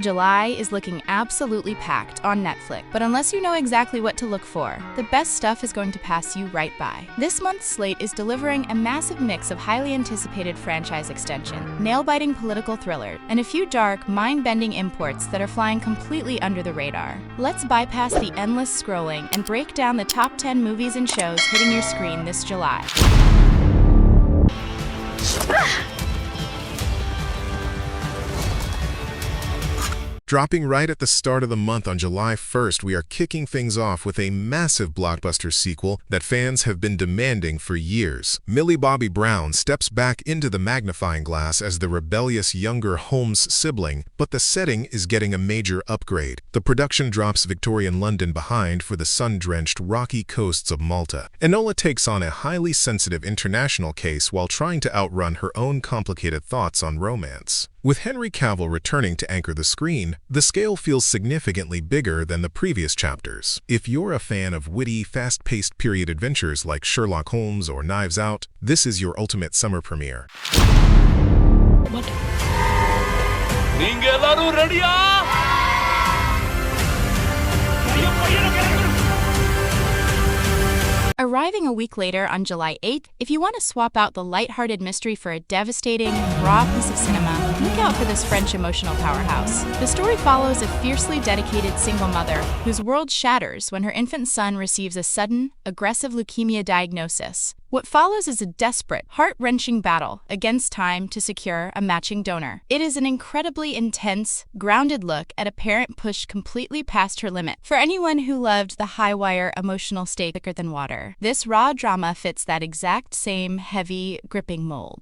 July is looking absolutely packed on Netflix, but unless you know exactly what to look for, the best stuff is going to pass you right by. This month's slate is delivering a massive mix of highly anticipated franchise extension, nail-biting political thrillers, and a few dark, mind-bending imports that are flying completely under the radar. Let's bypass the endless scrolling and break down the top 10 movies and shows hitting your screen this July. Dropping right at the start of the month on July 1st, we are kicking things off with a massive blockbuster sequel that fans have been demanding for years. Millie Bobby Brown steps back into the magnifying glass as the rebellious younger Holmes sibling, but the setting is getting a major upgrade. The production drops Victorian London behind for the sun-drenched rocky coasts of Malta. Enola takes on a highly sensitive international case while trying to outrun her own complicated thoughts on romance. With Henry Cavill returning to anchor the screen, the scale feels significantly bigger than the previous chapters. If you're a fan of witty, fast-paced period adventures like Sherlock Holmes or Knives Out, this is your ultimate summer premiere. What? Arriving a week later on July 8th, if you want to swap out the lighthearted mystery for a devastating, raw piece of cinema, look out for this French emotional powerhouse. The story follows a fiercely dedicated single mother whose world shatters when her infant son receives a sudden, aggressive leukemia diagnosis. What follows is a desperate, heart-wrenching battle against time to secure a matching donor. It is an incredibly intense, grounded look at a parent pushed completely past her limit. For anyone who loved the high-wire emotional state thicker than water, this raw drama fits that exact same heavy, gripping mold.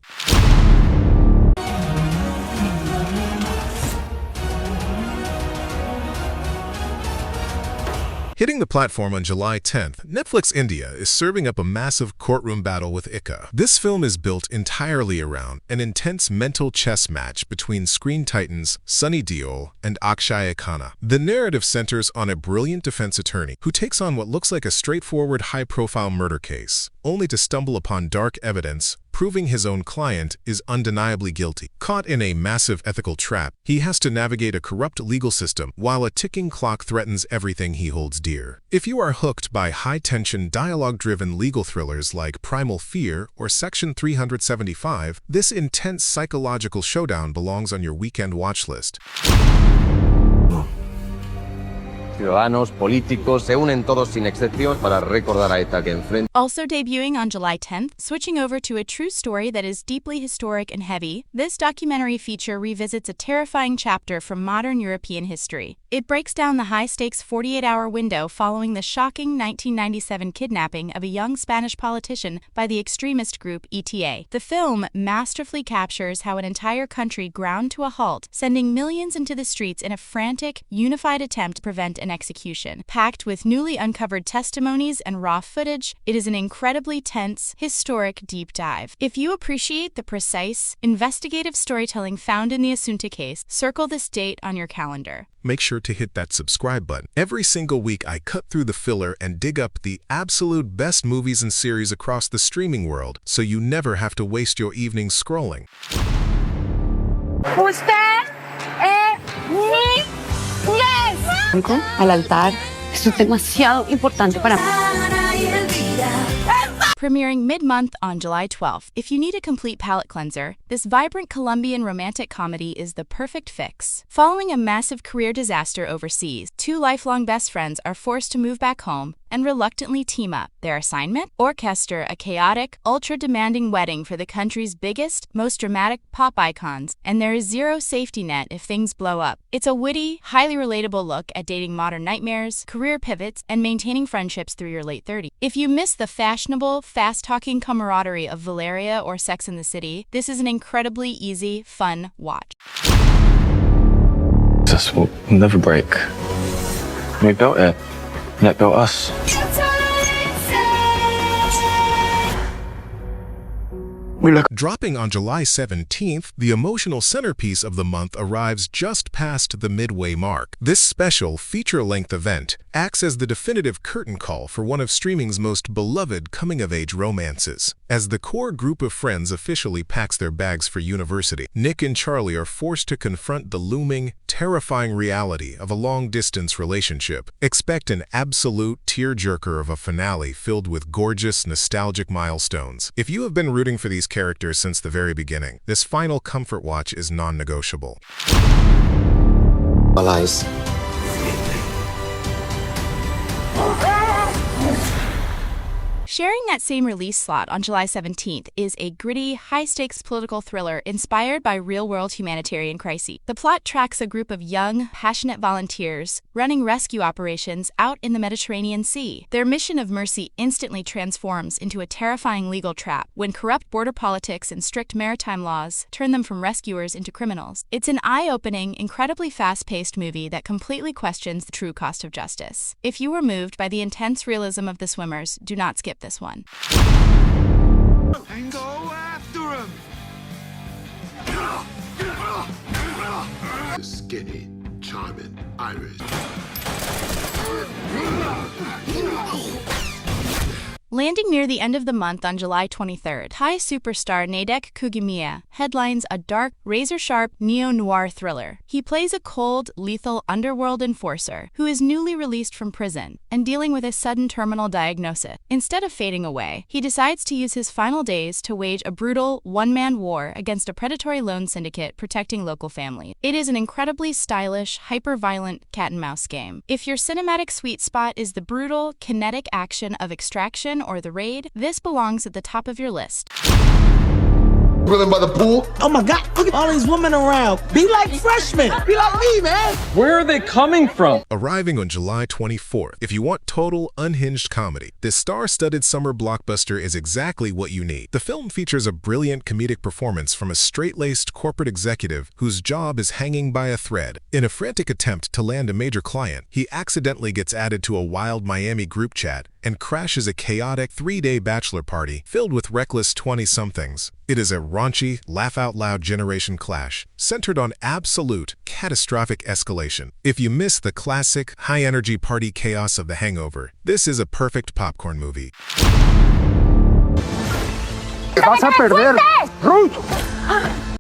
Hitting the platform on July 10th, Netflix India is serving up a massive courtroom battle with Ika. This film is built entirely around an intense mental chess match between screen titans Sunny Deol and Akshay Khanna. The narrative centers on a brilliant defense attorney who takes on what looks like a straightforward high-profile murder case, only to stumble upon dark evidence proving his own client is undeniably guilty. Caught in a massive ethical trap, he has to navigate a corrupt legal system while a ticking clock threatens everything he holds dear. If you are hooked by high-tension, dialogue-driven legal thrillers like Primal Fear or Section 375, this intense psychological showdown belongs on your weekend watch list. Ciudadanos, políticos, se unen todos sin excepción para recordar a ETA que enfrenta. Also debuting on July 10th, switching over to a true story that is deeply historic and heavy, this documentary feature revisits a terrifying chapter from modern European history. It breaks down the high-stakes 48-hour window following the shocking 1997 kidnapping of a young Spanish politician by the extremist group ETA. The film masterfully captures how an entire country ground to a halt, sending millions into the streets in a frantic, unified attempt to prevent an execution. Packed with newly uncovered testimonies and raw footage, it is an incredibly tense, historic deep dive. If you appreciate the precise, investigative storytelling found in the Asunta case, circle this date on your calendar. Make sure to hit that subscribe button. Every single week, I cut through the filler and dig up the absolute best movies and series across the streaming world, so you never have to waste your evenings scrolling. Usted es mi yes. Al altar. Esto es demasiado importante para mí. Premiering mid-month on July 12th. If you need a complete palate cleanser, this vibrant Colombian romantic comedy is the perfect fix. Following a massive career disaster overseas, two lifelong best friends are forced to move back home and reluctantly team up. Their assignment? Orchestra a chaotic, ultra-demanding wedding for the country's biggest, most dramatic pop icons, and there is zero safety net if things blow up. It's a witty, highly relatable look at dating modern nightmares, career pivots, and maintaining friendships through your late 30s. If you miss the fashionable, fast-talking camaraderie of Valeria or Sex and the City, this is an incredibly easy, fun watch. This will never break. We built it, and it built us. We look Dropping on July 17th, the emotional centerpiece of the month arrives just past the midway mark. This special, feature-length event acts as the definitive curtain call for one of streaming's most beloved coming-of-age romances. As the core group of friends officially packs their bags for university, Nick and Charlie are forced to confront the looming, terrifying reality of a long-distance relationship. Expect an absolute tearjerker of a finale filled with gorgeous, nostalgic milestones. If you have been rooting for these characters since the very beginning, this final comfort watch is non-negotiable. Allies. Sharing that same release slot on July 17th is a gritty, high-stakes political thriller inspired by real-world humanitarian crises. The plot tracks a group of young, passionate volunteers running rescue operations out in the Mediterranean Sea. Their mission of mercy instantly transforms into a terrifying legal trap when corrupt border politics and strict maritime laws turn them from rescuers into criminals. It's an eye-opening, incredibly fast-paced movie that completely questions the true cost of justice. If you were moved by the intense realism of the swimmers, do not skip this one. And go after him! The skinny, charming Irish. Landing near the end of the month on July 23rd, Thai superstar Nadek Kugimiya headlines a dark, razor-sharp neo-noir thriller. He plays a cold, lethal underworld enforcer who is newly released from prison and dealing with a sudden terminal diagnosis. Instead of fading away, he decides to use his final days to wage a brutal, one-man war against a predatory loan syndicate protecting local families. It is an incredibly stylish, hyper-violent cat-and-mouse game. If your cinematic sweet spot is the brutal, kinetic action of Extraction or The Raid, this belongs at the top of your list. By the pool? Oh my God, look at all these women around. Be like freshmen. Be like me, man. Where are they coming from? Arriving on July 24th, if you want total, unhinged comedy, this star-studded summer blockbuster is exactly what you need. The film features a brilliant comedic performance from a straight-laced corporate executive whose job is hanging by a thread. In a frantic attempt to land a major client, he accidentally gets added to a wild Miami group chat and crashes a chaotic 3-day bachelor party filled with reckless 20-somethings. It is a raunchy, laugh-out-loud generation clash, centered on absolute, catastrophic escalation. If you miss the classic, high-energy party chaos of The Hangover, this is a perfect popcorn movie. ¡Vas a perder!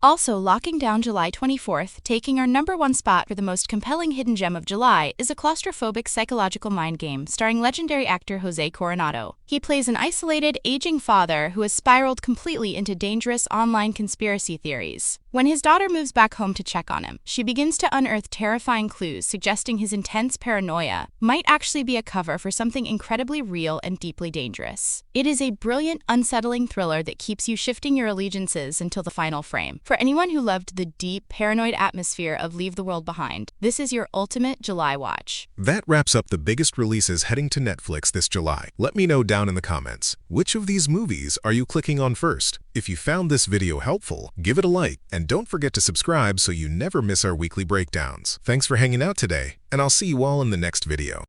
Also locking down July 24th, taking our #1 spot for the most compelling hidden gem of July is a claustrophobic psychological mind game starring legendary actor Jose Coronado. He plays an isolated, aging father who has spiraled completely into dangerous online conspiracy theories. When his daughter moves back home to check on him, she begins to unearth terrifying clues suggesting his intense paranoia might actually be a cover for something incredibly real and deeply dangerous. It is a brilliant, unsettling thriller that keeps you shifting your allegiances until the final frame. For anyone who loved the deep, paranoid atmosphere of Leave the World Behind, this is your ultimate July watch. That wraps up the biggest releases heading to Netflix this July. Let me know down in the comments, which of these movies are you clicking on first? If you found this video helpful, give it a like, and don't forget to subscribe so you never miss our weekly breakdowns. Thanks for hanging out today, and I'll see you all in the next video.